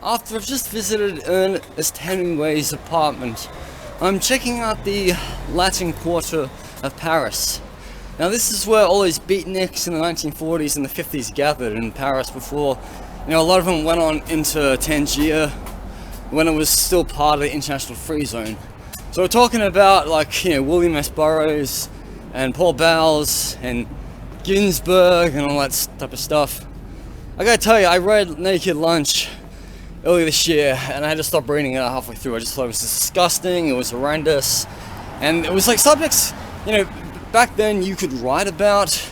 After I've just visited Ernest Hemingway's apartment, I'm checking out the Latin Quarter of Paris. Now this is where all these beatniks in the 1940s and the 50s gathered in Paris before, a lot of them went on into Tangier when it was still part of the International Free Zone. So we're talking about William S. Burroughs and Paul Beiles and Ginsberg and all that type of stuff. I gotta tell you, I read Naked Lunch earlier this year and I had to stop reading it halfway through. I just thought it was disgusting, it was horrendous, and it was like subjects, back then you could write about,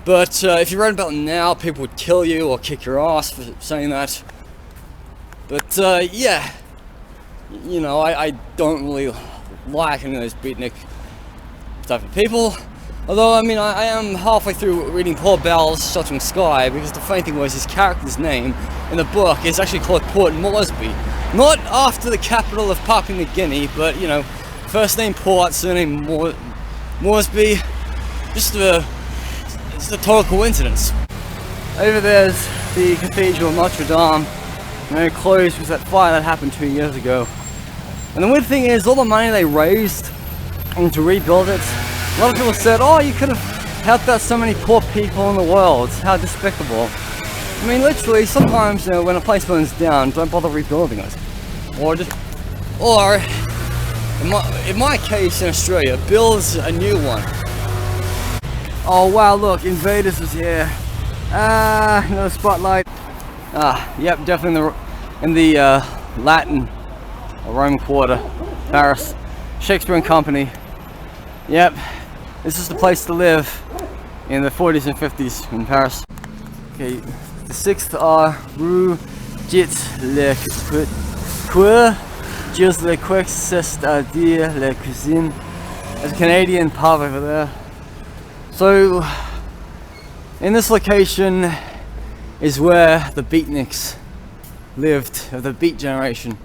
but if you write about it now, people would kill you or kick your ass for saying that. But yeah, I don't really like any of those beatnik type of people. Although, I am halfway through reading Paul Bell's Sheltering Sky, because the funny thing was his character's name in the book is actually called Port Moresby. Not after the capital of Papua New Guinea, but, first name Port, surname Moresby. Just a total coincidence. Over there's the Cathedral of Notre Dame. It closed because that fire that happened 2 years ago. And the weird thing is, all the money they raised to rebuild it, a lot of people said, oh, you could have helped out so many poor people in the world. How despicable. Literally, sometimes, when a place burns down, don't bother rebuilding it. Or in my case in Australia, build a new one. Oh wow, look, Invaders is here. Another spotlight. Yep, definitely in the Latin or Roman Quarter, Paris, Shakespeare and Company. Yep, this is the place to live in the 40s and 50s in Paris. Okay, the 6th are Rue le Coeur, Gilles le Quick, c'est-à-dire la cuisine. There's a Canadian pub over there. So, in this location is where the beatniks lived, of the Beat generation.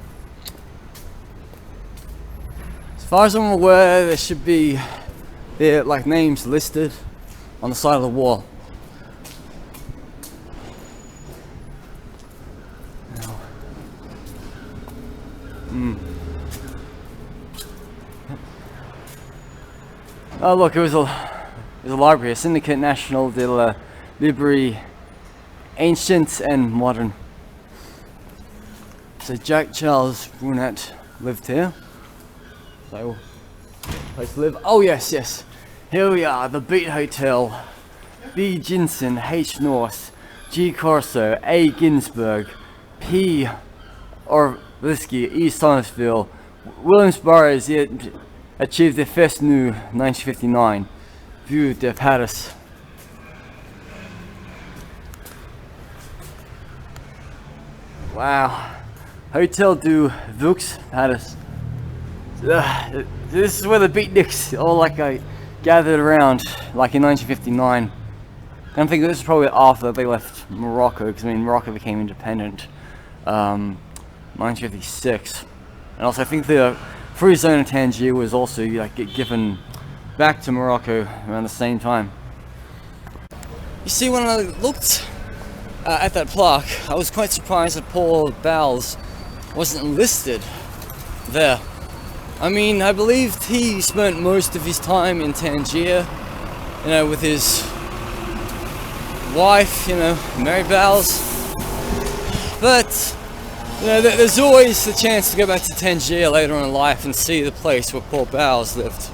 As far as I'm aware, there should be their names listed on the side of the wall. Oh look, it was a library, a Syndicate National de la Librairie Ancient and Modern. So Jack Charles Brunet lived here. So, place to live. Oh yes. Here we are, the Beat Hotel. B. Gysin, H. Norse, G. Corso, A. Ginsberg, P. Orlovsky, E. Sommerville, Williams Burroughs achieved their first new 1959. Vieux de Paris. Wow. Hôtel du Vieux, Paris. This is where the beatniks all gathered around in 1959. I think this is probably after they left Morocco, because Morocco became independent 1956. And also I think the Free Zone of Tangier was also given back to Morocco around the same time. You see, when I looked at that plaque, I was quite surprised that Paul Beiles wasn't listed there. I believed he spent most of his time in Tangier, with his wife, Mary Beiles. But, there's always the chance to go back to Tangier later on in life and see the place where Paul Beiles lived.